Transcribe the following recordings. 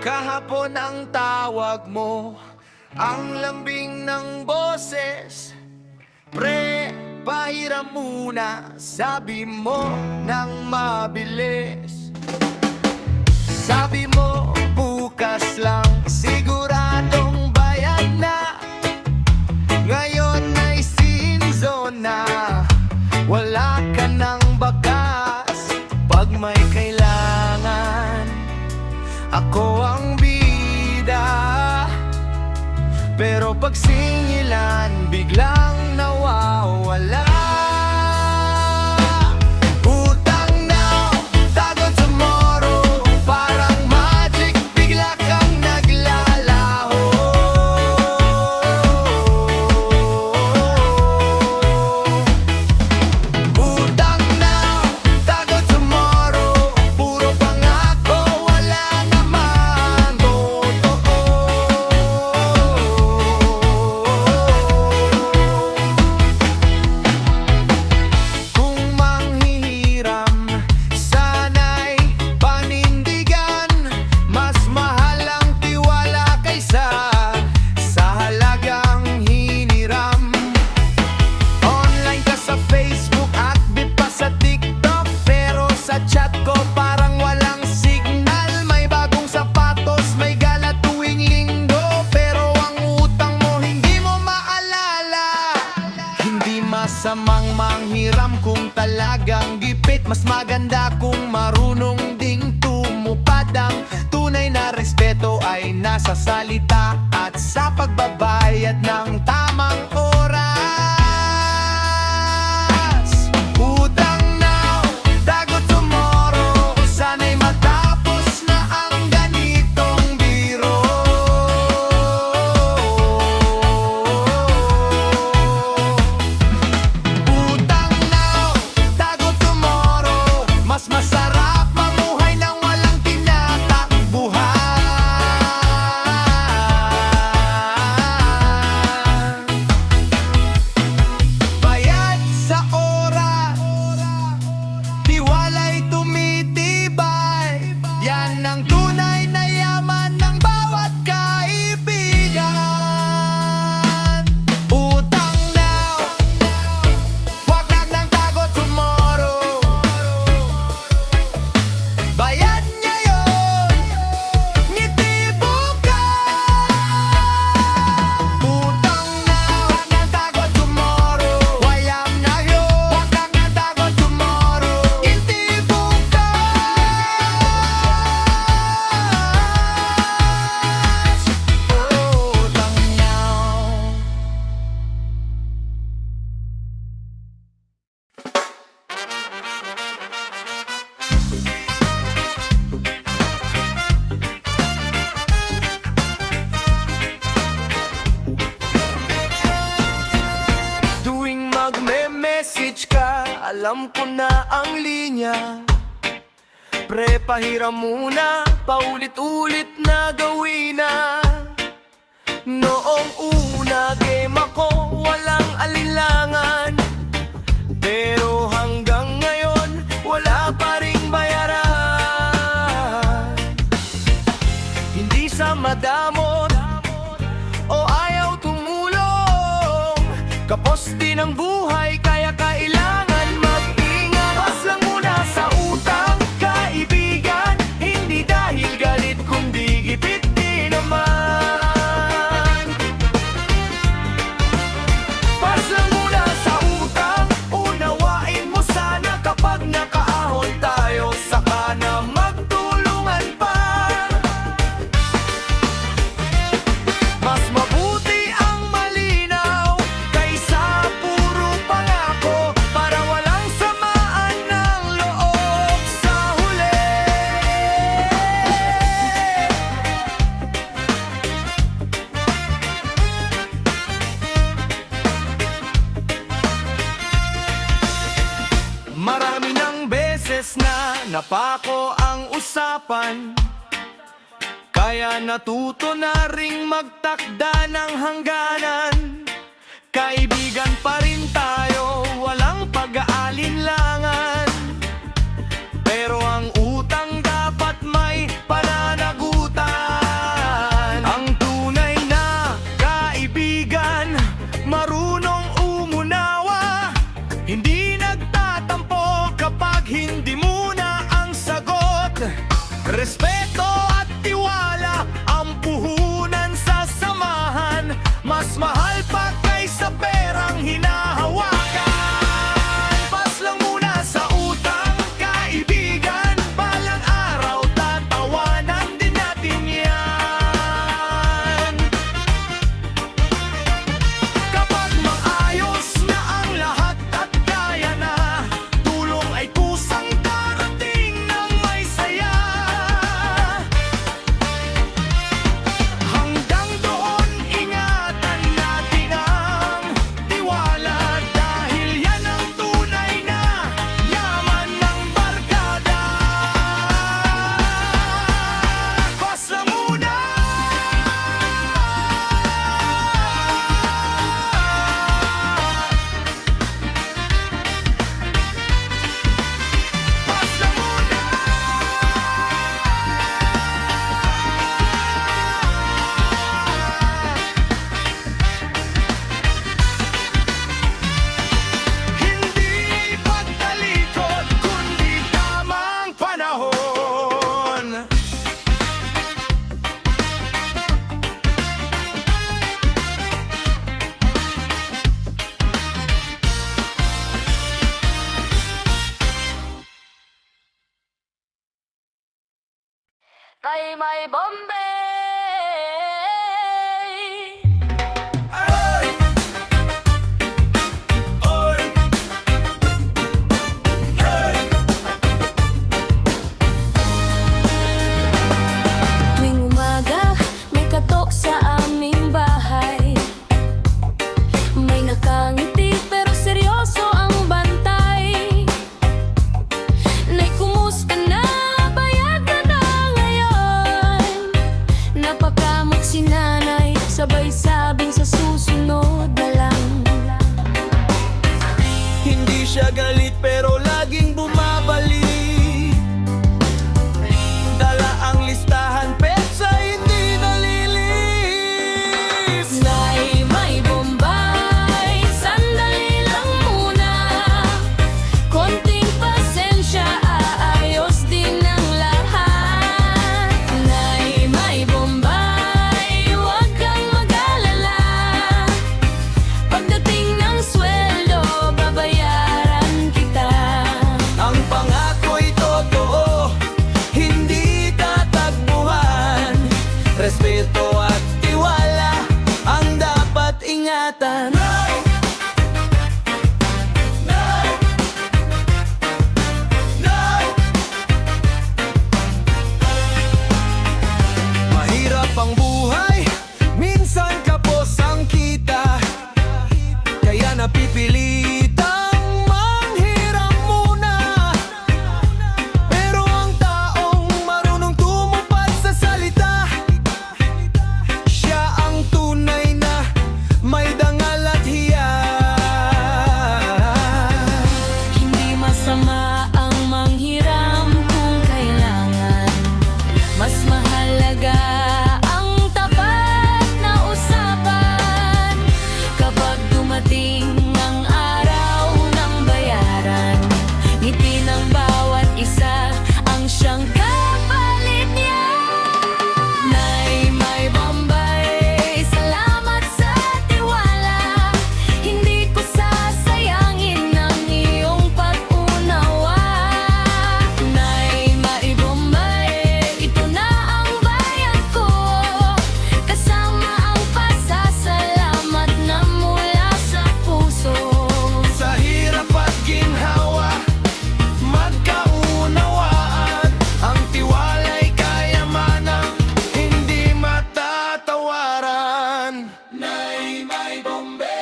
Kahapon ang tawag mo, ang lambing ng boses. Pre, pahiram muna, sabi mo nang mabilis. Sabi mo bukas lang, siguradong bayad na. Ngayon ay season na, wala ka ng bakas. Pag may kailangan, ako ang bida. Pero pag singilan, biglang nawawala. Utang now, tago tomorrow. Parang magic, bigla kang naglalaho. Utang now, tago tomorrow. Puro pangako, wala namang totoo. Kung manghihiram, sana'y panindigan. Mas mahal ang tiwala kaysa sa halagang hiniram. Online ka sa Facebook, active pa sa TikTok, pero sa chat ko parang walang signal. May bagong sapatos, may gala tuwing linggo, pero ang utang mo hindi mo maalala. Hindi masamang manghiram kung talagang gipit. Mas maganda kung marunong ding tumupad. Ang tunay na respeto ay nasa salita at sa pagbabayad ng tamang oras. Utang now, tago tomorrow. Sana'y matapos na ang ganitong biro. Utang now, tago tomorrow. Mas masarap mamuhay nang walang tinatakbuhan. Bayad sa oras, tiwala'y tumitibay. Yan ang tunay na yaman ng bawat kaibigan. Utang now, wag lang ng tago tomorrow. Bayad niya yun, ngiti bukas. Utang now, wag ng tago tomorrow. Wayam na yun, wag lang ng tago tomorrow. Ngiti bukas. Utang now. Tuwing magme-message ka, alam ko na ang linya. Pre, pahiram muna, paulit-ulit na gawin na. Noong una, game ako, walang alinlangan. Pero hanggang ngayon, wala pa ring bayaran. Hindi sa madamot o ayaw tumulong, kapos din ang buhay, kaya kailangan mag-ingat. Pas lang muna sa utang, kaibigan. Hindi dahil galit, kundi gipit din naman. Pas lang muna sa utang, unawain mo sana. Kapag nakaahon tayo, saka na magtulungan pa. Mas mabuti ang malinaw kaysa puro pangako, para walang samaan ng loob sa huli. Marami ng beses na napako ang usapan, kaya natuto na ring magtakda ng hangganan. Kaibigan pa rin tayo, walang pag-aalinlangan. Pero ang utang dapat may pananagutan. may Bombay. Ay! Oy! Ay! Tuwing umaga, may katok sa aming bahay. May nakangiti pero seryoso ang bantay. Nay, kumusta na? Bayad ka na ngayon. Napakamot si nanay, sabay sabing sa susunod na lang. Hindi siya galit pero laging bumabalik. Dala ang listahan, petsa hindi nalilis. Nay, may Bombay, sandali lang muna. Konting pasensya, aayos din ang lahat. Nay, may Bombay, huwag kang mag-alala. Pagdating ng sweldo, babayaran kita. Ang pangako'y totoo, hindi tatagpuan. Respeto at tiwala ang dapat ingatan. Nay! Nay! Nay! Mahirap ang buhay, minsan kapos ang kita. Kaya napipilitang manghiram muna. Pero ang taong marunong tumupad sa salita, siya ang tunay na may dangal at hiya. Hindi masama ang manghiram kung kailangan. Mas mahalaga ang tapat na usapan. Kapag dumating ang araw ng bayaran, ngiti ng bawat isa ang siyang kapalit niya. Nay, may Bombay, salamat sa tiwala. Hindi ko sasayangin ang iyong pag-unawa. Nay, may Bombay, ito na ang bayad ko. Kasama ang pasasalamat na mula sa puso. Sa hirap at ginhawa, magkaunawaan. Ang tiwala'y kayamanang hindi matatawaran. Nay, may Bombay.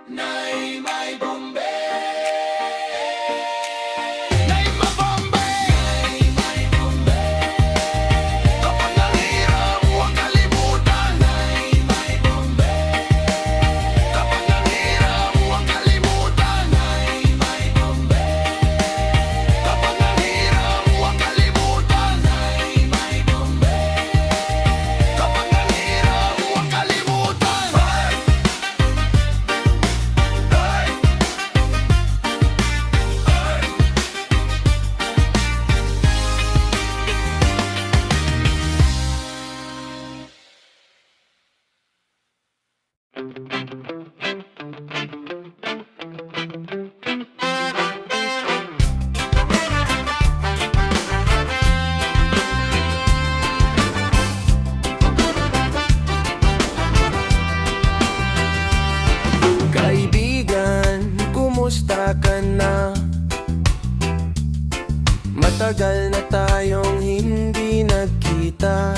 Nay, may Bombay. Nay, may Bombay. Nay, may Bombay. Kapag nanghirap, huwag kalimutan. Nay, may Bombay. Kapag nanghirap, huwag kalimutan. Nay, may Bombay. Kapag nanghirap, huwag kalimutan. Nay, may Bombay. Kapag nanghirap, huwag kalimutan. Hey! Kaibigan, kumusta ka na? Matagal na tayong hindi nagkita.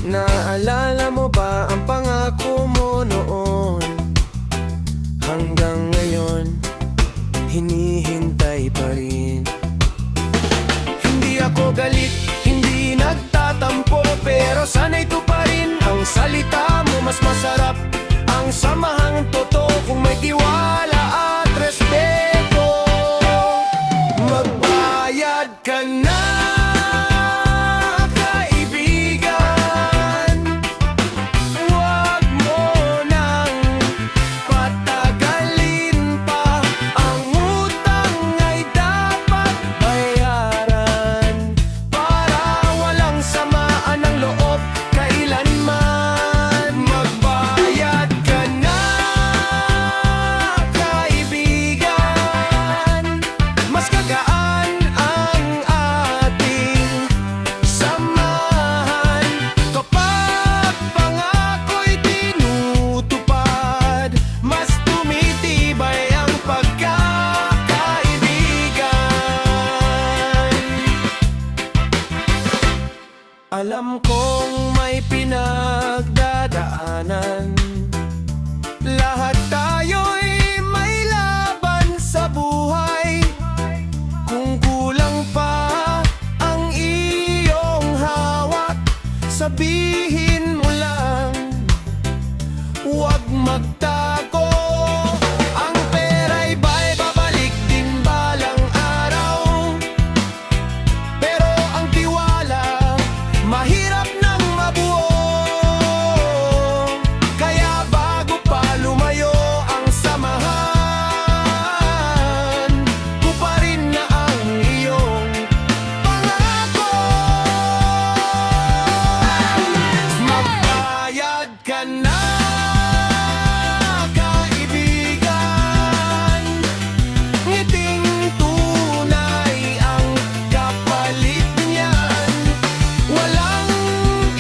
Naalala mo ba ang pangako mo noon? Hanggang ngayon, hinihintay pa rin. Hindi ako galit, hindi nagtatampo, pero sana'y tuparin ang salita mo. Mas masarap ang samahang totoo kung may tiwala at respeto. Magbayad ka na, kaibigan. Huwag mo nang patagalin pa. Ang utang ay dapat bayaran para walang samaan ng loob kailanman. Magbayad ka na, kaibigan. Mas gagaan Alam kong may pinagdadaanan, lahat tayo'y may laban sa buhay. Kung kulang pa ang iyong hawak, sabihin mo lang, huwag magtago. Ang pera'y babalik din balang araw, pero ang tiwala mahirap nang mabuo. Kaya bago pa lumayo ang samahan, tuparin na ang iyong pangako. Magbayad ka na, kaibigan. Ngiting tunay ang kapalit niyan. Walang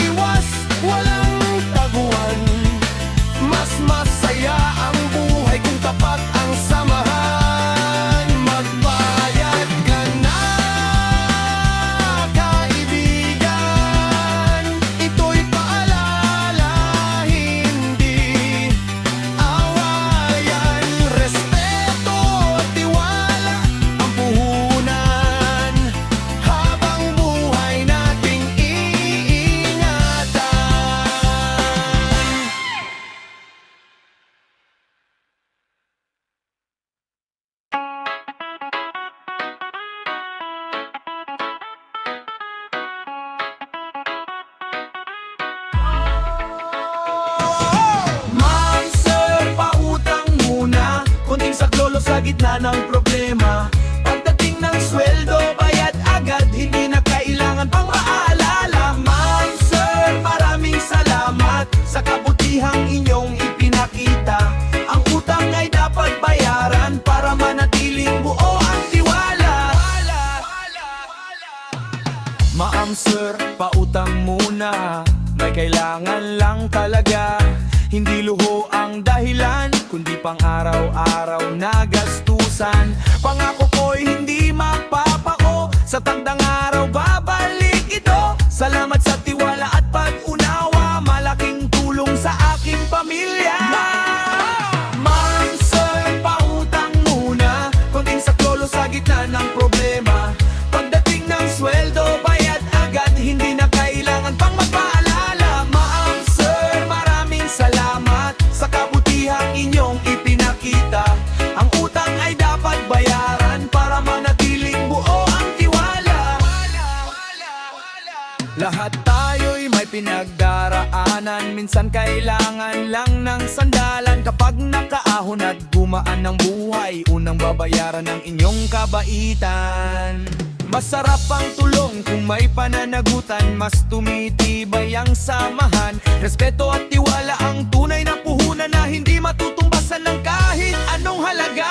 iwas, walang taguan. Mas masaya ang buhay kung tapat ang samahan. Magbayad ka na, kaibigan. Ito'y paalala, hindi awayan. Respeto at tiwala ang puhunan, habang buhay nating iingatan. Ma'am, sir, pautang muna. Konting saklolo sa gitna ng problema. Pagdating ng sweldo, bayad agad. Hindi na kailangan pang paalala. Ma'am, sir, maraming salamat sa kabutihang inyong ipinakita. Ang utang ay dapat bayaran para manatiling buo ang tiwala. Ma'am, sir, pautang muna. May kailangan lang talaga. Hindi luho ang dahilan, kundi pang araw-araw na gastusan. Pangako ko'y hindi magpapako, sa tandang araw babalik ito. Salamat sa tiwala at pag-unawa, malaking tulong sa aking pamilya. Ma'am, sir, pautang muna. Konting saklolo sa gitna ng problema. Pagdating ng sweldo, bayad agad. Hindi na kailangan pang magpaalala. Ma'am, sir, maraming salamat sa kabutihang inyong ipinakita. Ang utang ay dapat bayaran para manatiling buo ang tiwala. Lahat tayo'y may pinagdaraanan. Minsan kailangan lang ng sandalan. Kapag nakaahon at gumaan ng buhay, unang babayaran ng inyong kabaitan. Masarap ang tulong kung may pananagutan. Mas tumitibay ang samahan. Respeto at tiwala ang tunay na puhunan na hindi matutumbasan ng kahit anong halaga.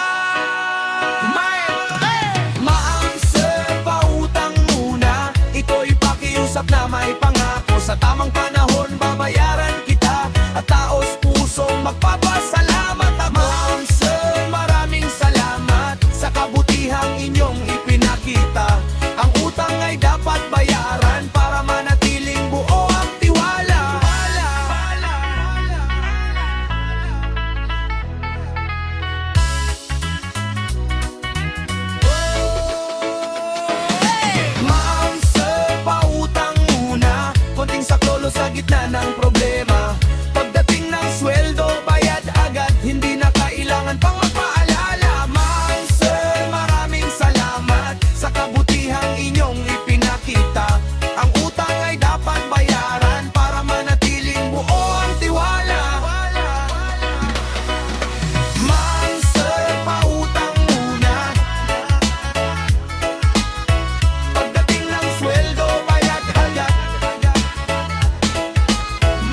Ma'am, sir, pautang muna. Ito'y pakiusap na may pangako. Sa tamang panahon babayaran kita, at taos pusong magpapasalamat. Ma'am, sir, maraming salamat sa kabutihang inyong ipinakita. Ang utang ay dapat bayaran para manatiling buo ang tiwala. Ma'am, sir, pautang muna. Konting saklolo sa gitna ng problema. Pagdating ng sweldo, bayad agad. Hindi na kailangan pang magpaalala. Ma'am, sir, maraming salamat sa kabutihang inyong ipinakita. Ang utang ay dapat bayaran para manatiling buo ang tiwala. Ma'am, sir, pautang muna. Pagdating ng sweldo, bayad agad.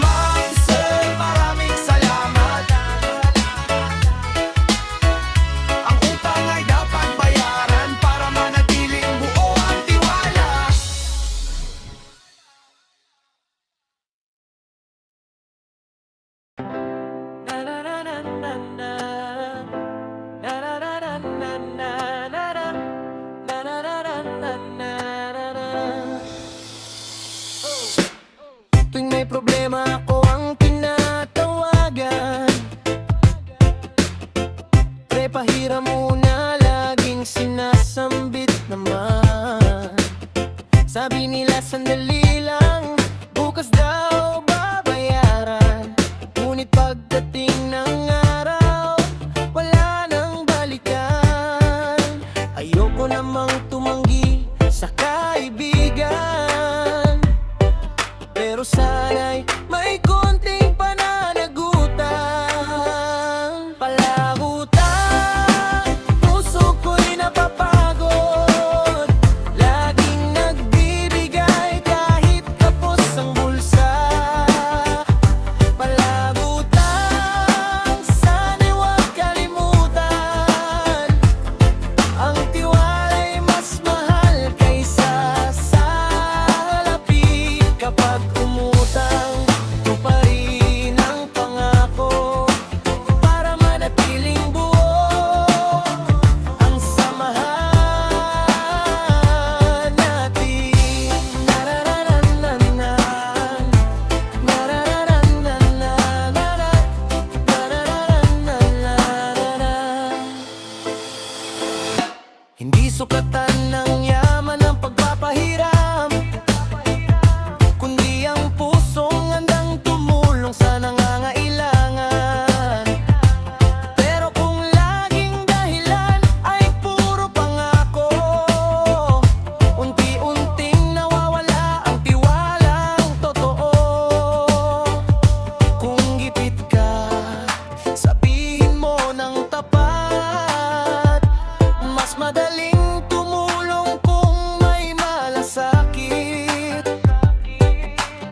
Ma'am, sir, maraming salamat. Ang utang ay dapat bayaran para manatiling buo ang tiwala. Sabi nila sandali lang, bukas daw babayaran. Ngunit pagdating ng araw, wala nang balikan. Ayoko namang tumanggi sa kaibigan, pero sana'y may konting pananagutan. Palagutan, puso ko'y napapagod. Laging nagbibigay kahit kapos ang bulsa. Palagutan, sana'y huwag kalimutan. Ang tiwala'y mas mahal kaysa salapi. Kapag umutang, tuparin ang pangako para manatiling buo ang samahan natin. Narararananan, narararananan, narararananan. Hindi sukatan ng yaman ang pagpapahiram, kundi ang pusong handang tumulong sa nangangailangan. Pero kung laging dahilan ay puro pangako, unti-unting nawawala ang tiwalang totoo. Kung gipit ka, sabihin mo ng tapat. Mas madaling tumulong kung may malasakit.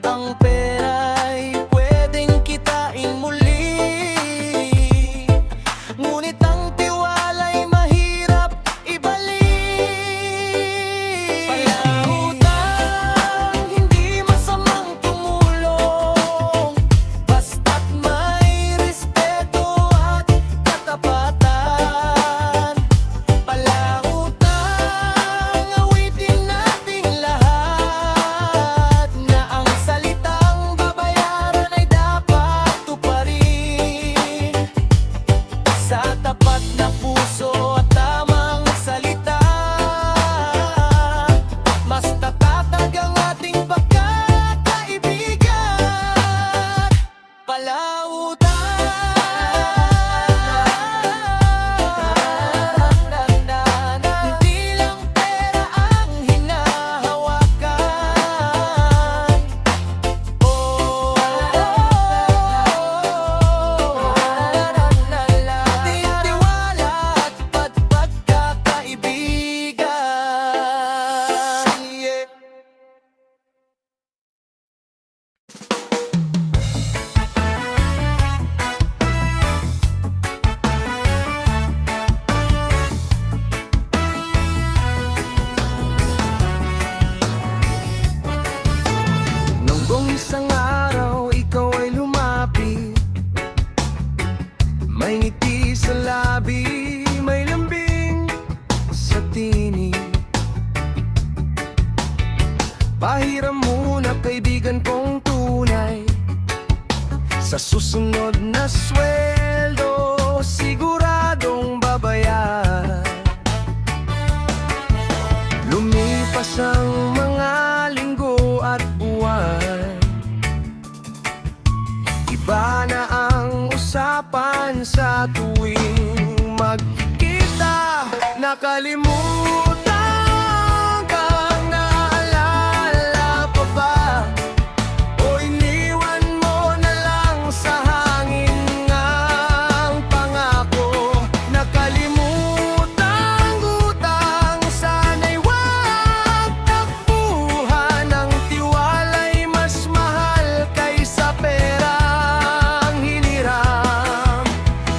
Ang pera'y pwedeng kitain muli, ngunit ang tiwala'y mahirap ibalik. Palautang, hindi masamang tumulong, basta't may respeto at katapatan. Palautang, awitin nating lahat na ang salitang babayaran ay dapat tuparin. Sa tapat na puso at tamang salita, mas tatatag ang ating pagkakaibigan. Palautang, hindi lang pera ang hinahawakan. Ating tiwala at pagkakaibigan. Yeah. Nung isang araw ikaw ay lumapit, may ngiti sa labi, may lambing sa tinig. Pahiram muna kaibigan kong tunay, sa susunod na sweldo siguradong babayaran. Lumipas ang mga linggo at buwan, iba na ang usapan sa tuwing magkikita. Nakalimutan kang naalala pa ba, o iniwan mo na lang sa hangin ang pangako. Nakalimutan utang, sana'y huwag takbuhan. Ang tiwala'y mas mahal kaysa perang hiniram.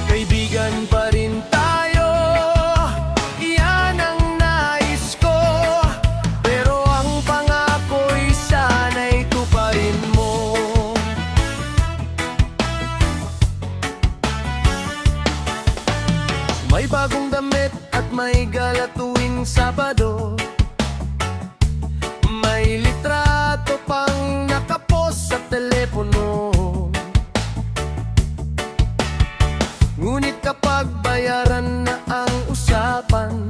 Kaibigan pa rin tayo, iyan ang nais ko. Pero ang pangako'y sana'y tuparin mo. May bagong damit at may gala tuwing Sabado, may litrato pang nakapost sa telepono. Ngunit kapag bayaran na ang usapan,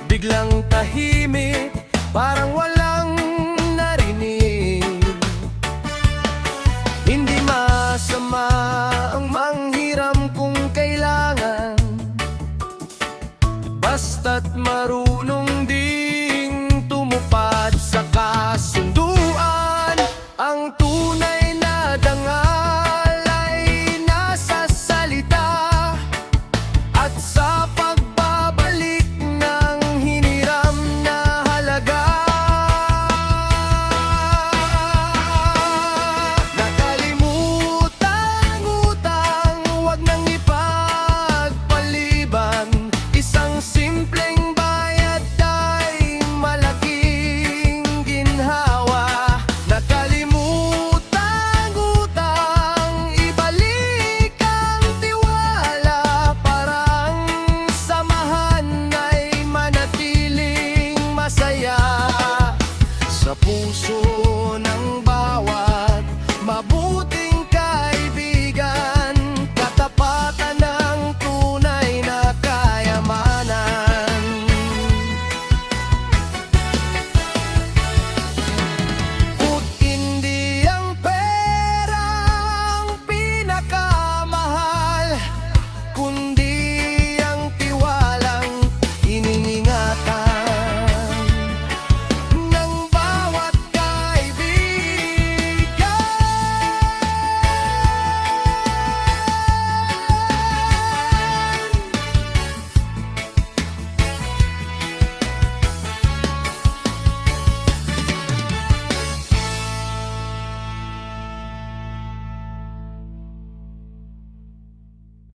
biglang tahimik Parang